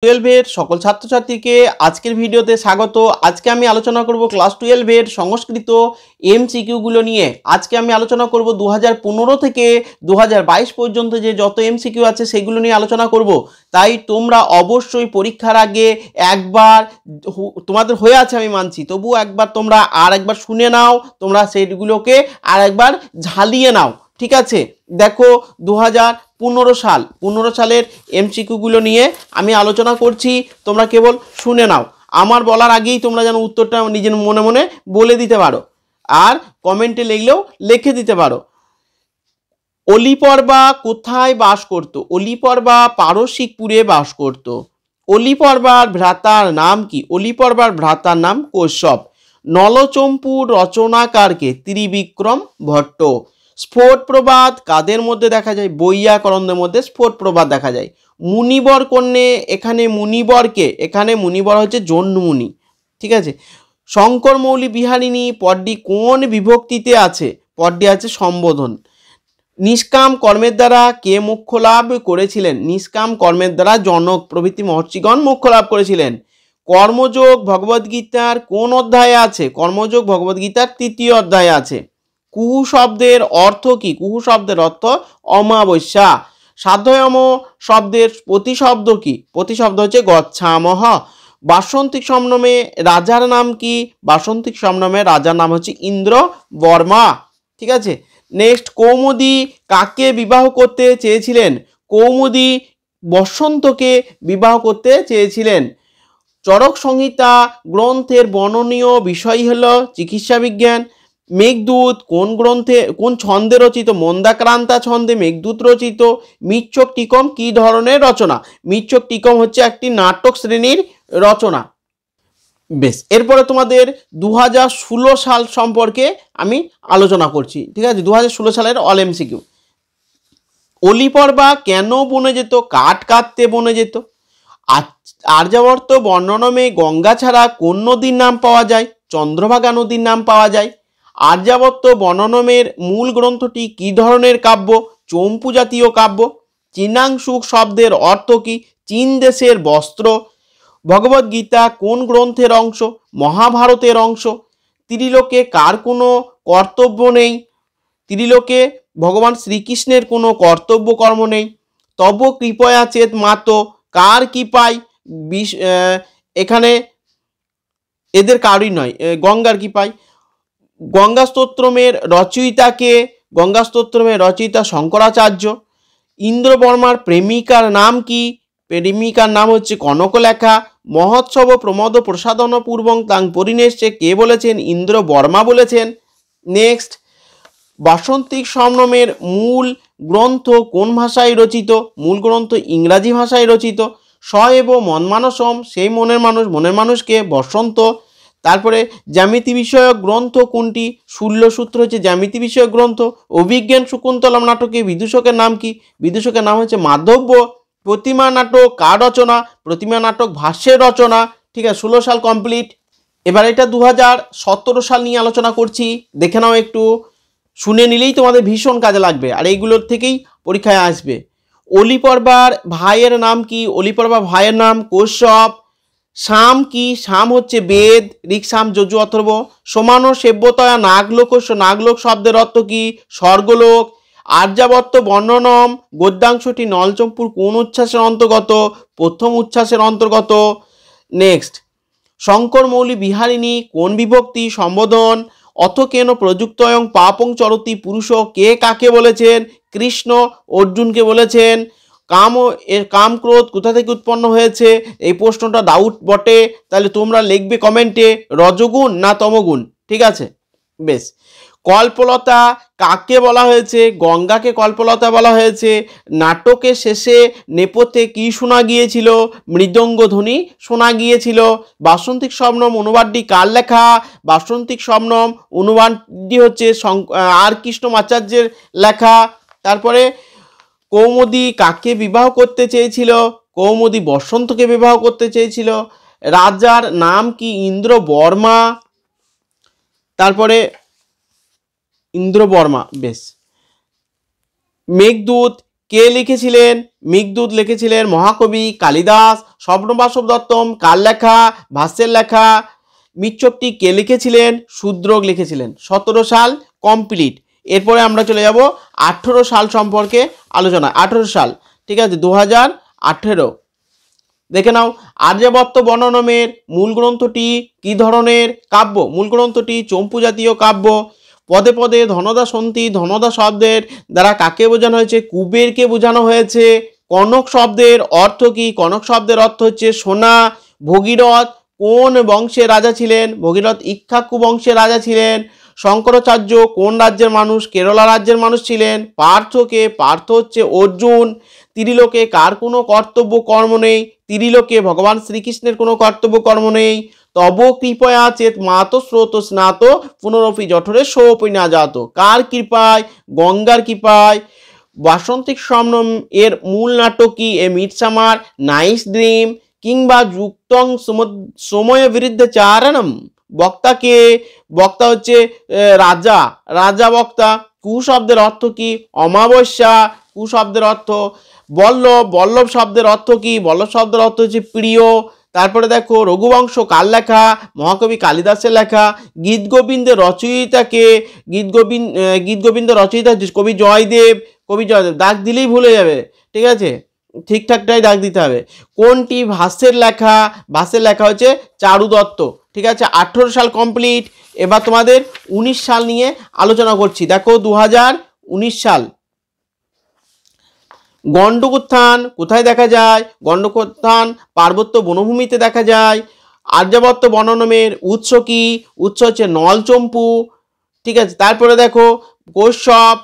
টুয়েলভের সকল ছাত্রছাত্রীকে আজকের ভিডিওতে স্বাগত। আজকে আমি আলোচনা করব ক্লাস 12-এর সংস্কৃত এমসিকিউগুলো নিয়ে। আজকে আমি আলোচনা করব 2015 থেকে 2022 পর্যন্ত যে যত এমসিকিউ আছে সেগুলো নিয়ে আলোচনা করব। তাই তোমরা অবশ্যই পরীক্ষার আগে একবার, তোমাদের হয়ে আছে আমি মানছি, তবু একবার তোমরা আর একবার শুনে নাও, তোমরা সেগুলোকে আর একবার ঝালিয়ে নাও, ঠিক আছে? দেখো 2015 সালের এমসিকিউগুলো নিয়ে আমি আলোচনা করছি, তোমরা কেবল শুনে নাও। আমার বলার আগেই তোমরা যেন উত্তরটা নিজের মনে মনে বলে দিতে পারো, আর কমেন্টে লিখলেও লিখে দিতে পারো। অলিপর্বা কোথায় বাস করত? অলিপর্বা পারসিকপুরে বাস করত। অলিপর্বার ভ্রাতার নাম কি? অলিপর্বার ভ্রাতার নাম কশ্যপ। নলচম্পুর রচনাকারকে? ত্রিবিক্রম ভট্ট। স্ফোট প্রবাদ কাদের মধ্যে দেখা যায়? বৈয়াকরণদের মধ্যে স্ফোট প্রবাদ দেখা যায়। মুনিবর কন্যে, এখানে মুনিবরকে, এখানে মুনিবর হচ্ছে জন্মুনি, ঠিক আছে? শঙ্কর মৌলি বিহারিণী পদটি কোন বিভক্তিতে আছে? পদটি আছে সম্বোধন। নিষ্কাম কর্মের দ্বারা কে মোক্ষ লাভ করেছিলেন? নিষ্কাম কর্মের দ্বারা জনক প্রভৃতি মহর্ষিগণ মোক্ষ লাভ করেছিলেন। কর্মযোগ ভগবদ্গীতার কোন অধ্যায়ে আছে? কর্মযোগ ভগবদ্গীতার 3য় অধ্যায়ে আছে। কুহু শব্দের অর্থ কি? কুহু শব্দের অর্থ অমাবস্যা। সাধ্যয়ম শব্দের প্রতিশব্দ কি? প্রতিশব্দ হচ্ছে গচ্ছামহ। বাসন্তিক সম্নমে রাজার নাম কি? বাসন্তিক সম্নমে রাজার নাম হচ্ছে ইন্দ্র বর্মা, ঠিক আছে? নেক্সট, কৌমুদী কাকে বিবাহ করতে চেয়েছিলেন? কৌমুদী বসন্তকে বিবাহ করতে চেয়েছিলেন। চরক সংহিতা গ্রন্থের বর্ণনীয় বিষয় হলো চিকিৎসা বিজ্ঞান। মেঘদূত কোন গ্রন্থে, কোন ছন্দে রচিত? মন্দাক্রান্তা ছন্দে মেঘদূত রচিত। মৃচ্ছক টিকম কি ধরনের রচনা? মৃচ্ছক টিকম হচ্ছে একটি নাটক শ্রেণীর রচনা। বেশ, এরপরে তোমাদের 2016 সাল সম্পর্কে আমি আলোচনা করছি, ঠিক আছে? 2016 সালের অল এমসিকিউ। অলিপর্বা কেন বনে যেত? কাঠ কাটতে বনে যেত। আর্যাবর্ত বর্ণনমে গঙ্গা ছাড়া কোন নদীর নাম পাওয়া যায়? চন্দ্রভাগা নদীর নাম পাওয়া যায়। আর্যাবর্ত বর্ণনমের মূল গ্রন্থটি কি ধরনের কাব্য? চম্পু জাতীয় কাব্য। চীনাংশুক শব্দের অর্থ কি? চীন দেশের বস্ত্র। ভগবদ্গীতা কোন গ্রন্থের অংশ? মহাভারতের অংশ। ত্রিলোকে কার কোনো কর্তব্য নেই? ত্রিলোকে ভগবান শ্রীকৃষ্ণের কোনো কর্তব্য কর্ম নেই। তব কৃপয়া চেত মাত কার কৃপায়? এখানে এদের কারই নয়, গঙ্গার কৃপায়। গঙ্গা স্তোত্রমের রচয়িতাকে? গঙ্গা স্তোত্রমের রচয়িতা শঙ্করাচার্য। ইন্দ্রবর্মার প্রেমিকার নাম কি? প্রেমিকার নাম হচ্ছে কনকলেখা। মহোৎসব প্রমোদ প্রসাদন পূর্বং তাং পরিণেশে কে বলেছেন? ইন্দ্র বর্মা বলেছেন। নেক্সট, বাসন্তিক সম্নমের মূল গ্রন্থ কোন ভাষায় রচিত? মূল গ্রন্থ ইংরাজি ভাষায় রচিত। স এব মনমানসম, সেই মনের মানুষ, মনের মানুষকে বসন্ত। তারপরে জ্যামিতি বিষয়ক গ্রন্থ কোনটি? শূল্যসূত্র হচ্ছে জ্যামিতি বিষয়ক গ্রন্থ। অভিজ্ঞান শকুন্তলম নাটকে বিদূষকের নাম কি? বিদূষকের নাম হচ্ছে মাধব্য। প্রতিমা নাটক কার রচনা? প্রতিমা নাটক ভাষ্যের রচনা, ঠিক আছে? 16 সাল কমপ্লিট। এবার এটা 2017 সাল নিয়ে আলোচনা করছি, দেখে নাও একটু, শুনে নিলেই তোমাদের ভীষণ কাজে লাগবে, আর এইগুলোর থেকেই পরীক্ষায় আসবে। অলিপর্বার ভাইয়ের নাম কি? অলিপর্বার ভাইয়ের নাম কশ্যপ। শাম কি? শাম হচ্ছে বেদ, ঋক্সাম যজু অথর্ব। সমান সেব্যতয়া নাগলোকস্য, নাগলোক শব্দের অর্থ কি? স্বর্গলোক। আর্যাবর্ত বর্ণনম গদ্যাংশটি নলচম্পুর কোন উচ্ছ্বাসের অন্তর্গত? প্রথম উচ্ছ্বাসের অন্তর্গত। নেক্সট, শঙ্কর মৌলি বিহারিণী কোন বিভক্তি? সম্বোধন। অথ কেন প্রযুক্তয়ং পাপং চরতি পুরুষ, কে কাকে বলেছেন? কৃষ্ণ অর্জুনকে বলেছেন। কাম ক্রোধ কোথা থেকে উৎপন্ন হয়েছে? এই প্রশ্নটা ডাউট বটে, তাহলে তোমরা লিখবে কমেন্টে রজগুণ না তমগুণ, ঠিক আছে? বেশ, কল্পলতা কাকে বলা হয়েছে? গঙ্গাকে কল্পলতা বলা হয়েছে। নাটকের শেষে নেপথ্যে কি শোনা গিয়েছিল? মৃদঙ্গ ধ্বনি শোনা গিয়েছিল। বাসন্তিক স্বপ্নম অনুবাদটি কার লেখা? বাসন্তিক স্বপ্নম অনুবাদটি হচ্ছে আর কৃষ্ণমাচার্যের লেখা। তারপরে কৌমুদী কাকে বিবাহ করতে চেয়েছিল? কৌমুদী বসন্তকে বিবাহ করতে চেয়েছিল। রাজার নাম কি? ইন্দ্র বর্মা। তারপরে ইন্দ্র বর্মা। বেশ, মেঘদূত কে লিখেছিলেন? মেঘদূত লিখেছিলেন মহাকবি কালিদাস। স্বপ্নবাসব দত্তম কার লেখা? ভাষ্যের লেখা। মৃচ্ছকটি কে লিখেছিলেন? শূদ্রক লিখেছিলেন। 17 সাল কমপ্লিট। এরপরে আমরা চলে যাব 18 সাল সম্পর্কে আলোচনা। 18 সাল, ঠিক আছে, 2018। দেখে নাও, আর্যাবর্ত বর্ণনামের মূল গ্রন্থটি কি ধরনের কাব্য? মূল গ্রন্থটি চম্পু জাতীয় কাব্য। পদে পদে ধনদা সন্ধি, ধনদা শব্দের দ্বারা কাকে বোঝানো হয়েছে? কুবেরকে বোঝানো হয়েছে। কনক শব্দের অর্থ কি? কনক শব্দের অর্থ হচ্ছে সোনা। ভগীরথ কোন বংশের রাজা ছিলেন? ভগীরথ ইক্ষ্বাকু বংশের রাজা ছিলেন। শঙ্করাচার্য কোন রাজ্যের মানুষ? কেরলা রাজ্যের মানুষ ছিলেন। পার্থকে? পার্থ হচ্ছে অর্জুন। ত্রিলোকে কার কোনো কর্তব্য কর্ম নেই? ত্রিলোকে ভগবান শ্রীকৃষ্ণের কোনো কর্তব্য কর্ম নেই। তব কৃপয়া চেত মাত স্রোত স্নাত পুনরপি জঠরে সোপি না যাত। কার কৃপায়? গঙ্গার কৃপায়। বাসন্তিক স্বপ্নম এর মূল নাটক কি? এ মিডসামার নাইস ড্রিম কিংবা যুক্তং সময় বিরুদ্ধে চারণম। বক্তাকে? বক্তা হচ্ছে রাজা, রাজা বক্তা। কু শব্দের অর্থ কি? অমাবস্যা। কু শব্দের অর্থ। বল্লভ, বল্লভ শব্দের অর্থ কি? বল্লভ শব্দের অর্থ হচ্ছে প্রিয়। তারপরে দেখো, রঘুবংশ কার লেখা? মহাকবি কালিদাসের লেখা। গীত গোবিন্দের রচয়িতাকে? গীত গোবিন্দ রচয়িতা কবি জয়দেব। কবি জয়দেব, দাগ দিলেই ভুলে যাবে, ঠিক আছে, ঠিকঠাকটাই দাগ দিতে হবে। কোনটি ভাষ্যের লেখা? ভাষ্যের লেখা হচ্ছে চারু দত্ত, ঠিক আছে। 18 সাল কমপ্লিট। এবার তোমাদের 19 সাল নিয়ে আলোচনা করছি। দেখো 2019 সাল। গণ্ডক উত্থান কোথায় দেখা যায়? গণ্ডক উত্থান পার্বত্য বনভূমিতে দেখা যায়। আর্যাবর্ত বর্ণনামের উৎস কি? উৎস হচ্ছে নলচম্পু, ঠিক আছে। তারপরে দেখো, কশ্যপ,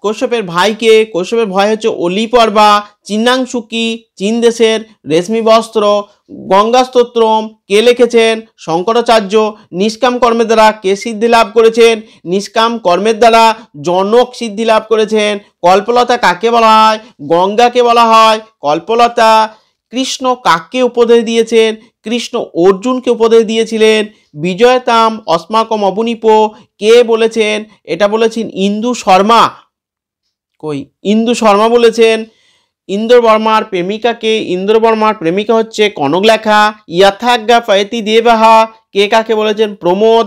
কশ্যপের ভাইকে? কশ্যপের ভাই হচ্ছে অলিপর্বা। চিন্নাংশুকি চীন দেশের রেশমি বস্ত্র। গঙ্গা স্তোত্রম কে লিখেছেন? শঙ্করাচার্য। নিষ্কাম কর্মের দ্বারা কে সিদ্ধি লাভ করেছেন? নিষ্কাম কর্মের দ্বারা জনক সিদ্ধি লাভ করেছেন। কল্পলতা কাকে বলা হয়? গঙ্গাকে বলা হয় কল্পলতা। কৃষ্ণ কাকে উপদেশ দিয়েছেন? কৃষ্ণ অর্জুনকে উপদেশ দিয়েছিলেন। বিজয়তাম অস্মাকম অবনীপ কে বলেছেন? এটা বলেছেন ইন্দু শর্মা। কই, ইন্দু শর্মা বলেছেন। ইন্দ্র বর্মার প্রেমিকাকে? ইন্দ্র বর্মার প্রেমিকা হচ্ছে কনকলেখা। ইয়াথাজ্ঞা ফয়তি দেবাহা কে কাকে বলেছেন? প্রমোদ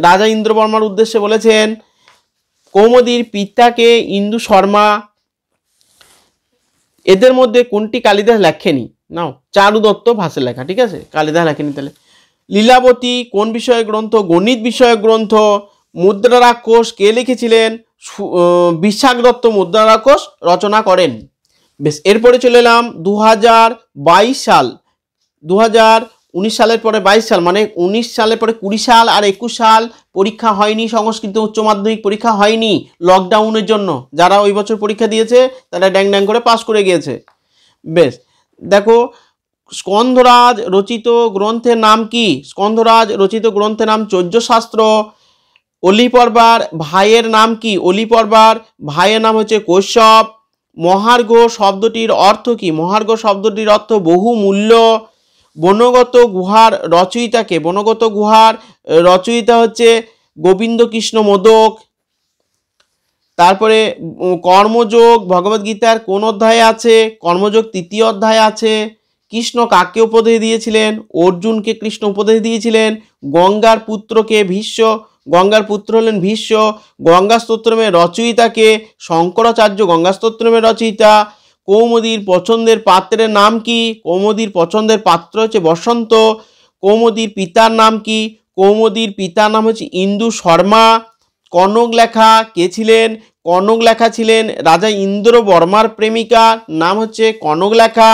রাজা ইন্দ্র বর্মার উদ্দেশ্যে বলেছেন। কৌমুদীর পিতাকে? ইন্দু শর্মা। এদের মধ্যে কোনটি কালিদাস লেখেনি? নাও, চারু দত্ত ভাষ্যের লেখা, ঠিক আছে, কালিদাস লেখেনি। তাহলে লীলাবতী কোন বিষয়ক গ্রন্থ? গণিত বিষয়ক গ্রন্থ। মুদ্রা রাক্ষস কে লিখেছিলেন? বিশাখ দত্ত মুদ্রা রাক্ষস রচনা করেন। বেশ, এরপরে চলে এলাম 2022 সাল। 2019 সালের পরে 22 সাল, মানে 19 সালের পরে 20 সাল আর 21 সাল পরীক্ষা হয়নি, সংস্কৃত উচ্চ মাধ্যমিক পরীক্ষা হয়নি লকডাউনের জন্য। যারা ওই বছর পরীক্ষা দিয়েছে তারা ড্যাং ড্যাং করে পাস করে গিয়েছে। বেশ, দেখো, স্কন্ধরাজ রচিত গ্রন্থের নাম কি? স্কন্ধরাজ রচিত গ্রন্থের নাম চৌর্যশাস্ত্র। অলিপর্বার ভাইয়ের নাম কি? অলিপর্বার ভাইয়ের নাম হচ্ছে কশ্যপ। মহার্ঘ শব্দটির অর্থ কি? মহার্ঘ শব্দটির অর্থ বহুমূল্য। বনগত গুহার রচয়িতাকে? বনগত গুহার রচয়িতা হচ্ছে গোবিন্দ কৃষ্ণ মোদক। তারপরে কর্মযোগ ভগবদ্গীতার কোন অধ্যায়ে আছে? কর্মযোগ 3য় অধ্যায়ে আছে। কৃষ্ণ কাকে উপদেশ দিয়েছিলেন? অর্জুনকে কৃষ্ণ উপদেশ দিয়েছিলেন। গঙ্গার পুত্রকে? ভীষ্ম। গঙ্গার পুত্র হলেন ভীষ্ম। গঙ্গা স্তোত্রমের রচয়িতাকে? শঙ্করাচার্য গঙ্গা স্তোত্রমের রচয়িতা। কৌমুদীর পছন্দের পাত্রের নাম কি? কৌমুদীর পছন্দের পাত্র হচ্ছে বসন্ত। কৌমুদীর পিতার নাম কি? কৌমুদীর পিতার নাম হচ্ছে ইন্দু শর্মা। কনক লেখা কে ছিলেন? কনক লেখা ছিলেন রাজা ইন্দ্র বর্মার প্রেমিকা, নাম হচ্ছে কনক লেখা।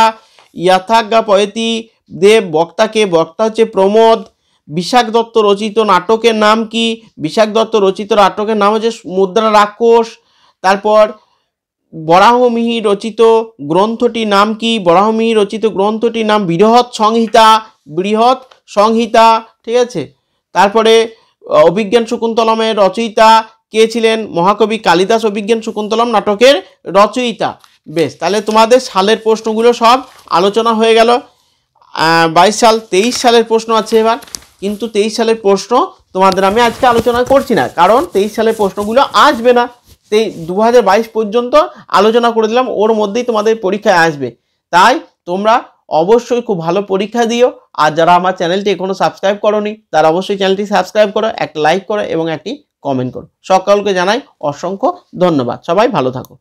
ইয়াথাজ্ঞা পয়তি দেব বক্তাকে? বক্তা হচ্ছে প্রমোদ। বিশাখ দত্ত রচিত নাটকের নাম কি? বিশাখ দত্ত রচিত নাটকের নাম হচ্ছে মুদ্রা রাক্ষস। তারপর বরাহমিহির রচিত গ্রন্থটির নাম কি? বরাহমিহির রচিত গ্রন্থটির নাম বৃহৎ সংহিতা। বৃহৎ সংহিতা, ঠিক আছে। তারপরে অভিজ্ঞান শকুন্তলমের রচয়িতা কে ছিলেন? মহাকবি কালিদাস অভিজ্ঞান শকুন্তলম নাটকের রচয়িতা। বেশ, তাহলে তোমাদের সালের প্রশ্নগুলো সব আলোচনা হয়ে গেল। 22 সাল, 23 সালের প্রশ্ন আছে এবার, কিন্তু 23 সালের প্রশ্ন তোমাদের আমি আজকে আলোচনা করছি না, কারণ 23 সালের প্রশ্নগুলো আসবে না, 2022 পর্যন্ত আলোচনা করে দিলাম, ওর মধ্যেই তোমাদের পরীক্ষায় আসবে। তাই তোমরা অবশ্যই খুব ভালো পরীক্ষা দিও। আর যারা আমার চ্যানেলটি এখনো সাবস্ক্রাইব করোনি তারা অবশ্যই চ্যানেলটি সাবস্ক্রাইব করো, একটা লাইক করো এবং একটি কমেন্ট করো। সকলকে জানাই অসংখ্য ধন্যবাদ। সবাই ভালো থাকো।